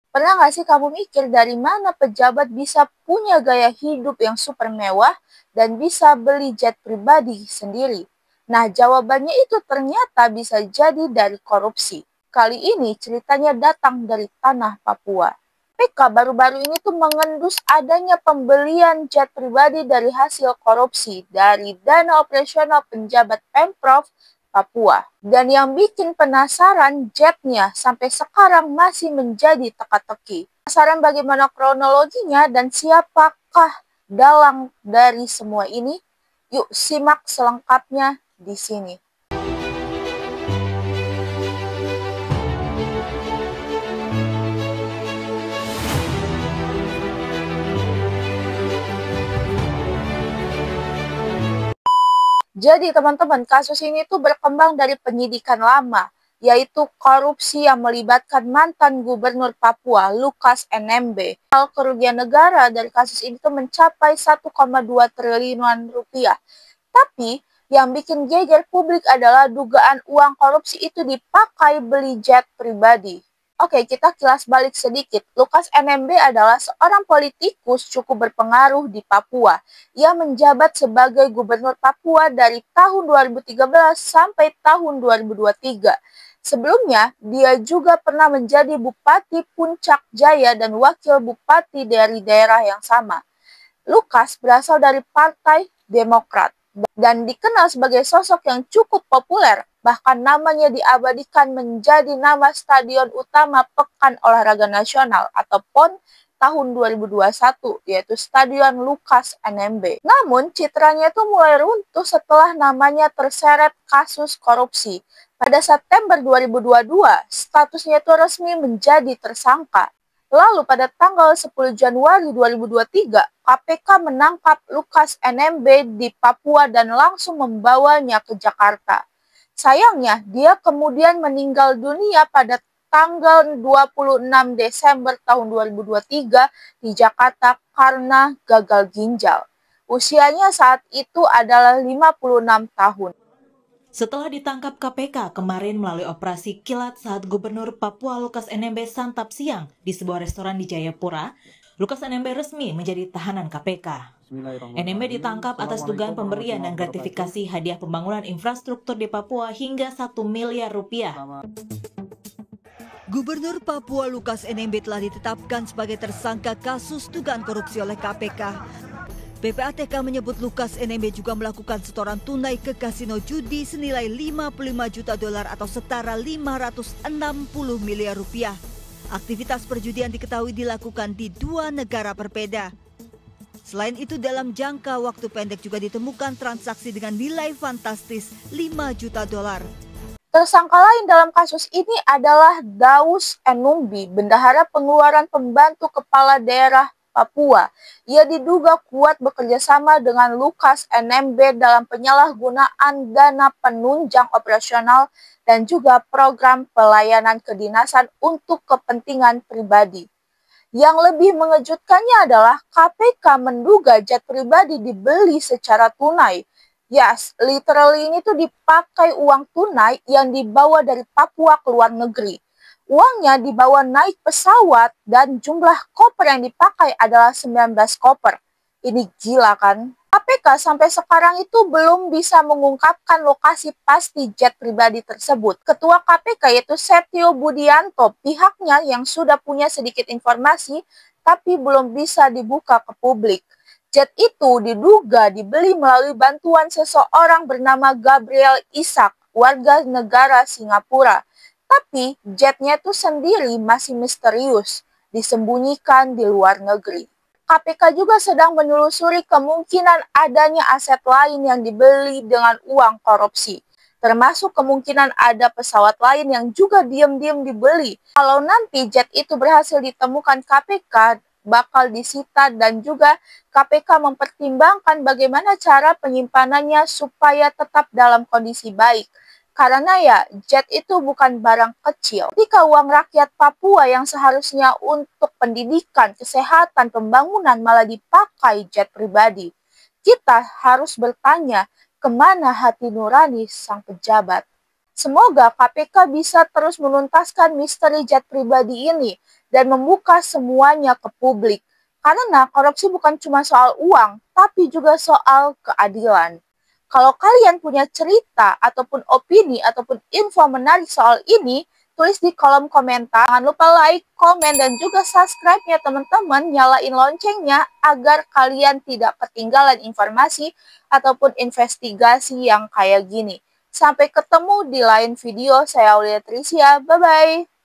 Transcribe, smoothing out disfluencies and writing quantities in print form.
Pernah nggak sih kamu mikir dari mana pejabat bisa punya gaya hidup yang super mewah dan bisa beli jet pribadi sendiri? Nah, jawabannya itu ternyata bisa jadi dari korupsi. Kali ini ceritanya datang dari tanah Papua. PK baru-baru ini tuh mengendus adanya pembelian jet pribadi dari hasil korupsi dari dana operasional penjabat Pemprov Papua. Dan yang bikin penasaran, jetnya sampai sekarang masih menjadi teka-teki. Penasaran bagaimana kronologinya dan siapakah dalang dari semua ini? Yuk simak selengkapnya di sini. Jadi teman-teman, kasus ini tuh berkembang dari penyidikan lama, yaitu korupsi yang melibatkan mantan gubernur Papua, Lukas NMB. Hal kerugian negara dari kasus ini tuh mencapai 1,2 triliunan rupiah. Tapi yang bikin geger publik adalah dugaan uang korupsi itu dipakai beli jet pribadi. Oke, kita kilas balik sedikit. Lukas NMB adalah seorang politikus cukup berpengaruh di Papua. Ia menjabat sebagai gubernur Papua dari tahun 2013 sampai tahun 2023. Sebelumnya, dia juga pernah menjadi Bupati Puncak Jaya dan Wakil Bupati dari daerah yang sama. Lukas berasal dari Partai Demokrat dan dikenal sebagai sosok yang cukup populer. Bahkan namanya diabadikan menjadi nama stadion utama Pekan Olahraga Nasional atau PON tahun 2021, yaitu Stadion Lukas NMB. Namun, citranya itu mulai runtuh setelah namanya terseret kasus korupsi. Pada September 2022, statusnya itu resmi menjadi tersangka. Lalu pada tanggal 10 Januari 2023, KPK menangkap Lukas NMB di Papua dan langsung membawanya ke Jakarta. Sayangnya, dia kemudian meninggal dunia pada tanggal 26 Desember tahun 2023 di Jakarta karena gagal ginjal. Usianya saat itu adalah 56 tahun. Setelah ditangkap KPK kemarin melalui operasi kilat saat Gubernur Papua Lukas NMB santap siang di sebuah restoran di Jayapura, Lukas NMB resmi menjadi tahanan KPK. NMB ditangkap atas dugaan pemberian dan gratifikasi hadiah pembangunan infrastruktur di Papua hingga 1 miliar rupiah. Gubernur Papua Lukas NMB telah ditetapkan sebagai tersangka kasus dugaan korupsi oleh KPK. PPATK menyebut Lukas NMB juga melakukan setoran tunai ke kasino judi senilai 55 juta dolar atau setara 560 miliar rupiah. Aktivitas perjudian diketahui dilakukan di dua negara berbeda. Selain itu dalam jangka waktu pendek juga ditemukan transaksi dengan nilai fantastis 5 juta dolar. Tersangka lain dalam kasus ini adalah Daus Enumbi, bendahara pengeluaran pembantu kepala daerah Papua. Ia diduga kuat bekerja sama dengan Lukas NMB dalam penyalahgunaan dana penunjang operasional dan juga program pelayanan kedinasan untuk kepentingan pribadi. Yang lebih mengejutkannya adalah KPK menduga jet pribadi dibeli secara tunai. Yes, literally ini tuh dipakai uang tunai yang dibawa dari Papua ke luar negeri. Uangnya dibawa naik pesawat dan jumlah koper yang dipakai adalah 19 koper. Ini gila kan? KPK sampai sekarang itu belum bisa mengungkapkan lokasi pasti jet pribadi tersebut. Ketua KPK yaitu Setio Budianto, pihaknya yang sudah punya sedikit informasi tapi belum bisa dibuka ke publik. Jet itu diduga dibeli melalui bantuan seseorang bernama Gabriel Ishak, warga negara Singapura. Tapi jetnya itu sendiri masih misterius, disembunyikan di luar negeri. KPK juga sedang menelusuri kemungkinan adanya aset lain yang dibeli dengan uang korupsi. Termasuk kemungkinan ada pesawat lain yang juga diam-diam dibeli. Kalau nanti jet itu berhasil ditemukan KPK, bakal disita dan juga KPK mempertimbangkan bagaimana cara penyimpanannya supaya tetap dalam kondisi baik. Karena ya, jet itu bukan barang kecil. Ketika uang rakyat Papua yang seharusnya untuk pendidikan, kesehatan, pembangunan malah dipakai jet pribadi. Kita harus bertanya, kemana hati nurani sang pejabat? Semoga KPK bisa terus menuntaskan misteri jet pribadi ini dan membuka semuanya ke publik. Karena korupsi bukan cuma soal uang, tapi juga soal keadilan. Kalau kalian punya cerita ataupun opini ataupun info menarik soal ini, tulis di kolom komentar. Jangan lupa like, komen, dan juga subscribe-nya teman-teman. Nyalain loncengnya agar kalian tidak ketinggalan informasi ataupun investigasi yang kayak gini. Sampai ketemu di lain video. Saya Aulia Tricia. Bye-bye.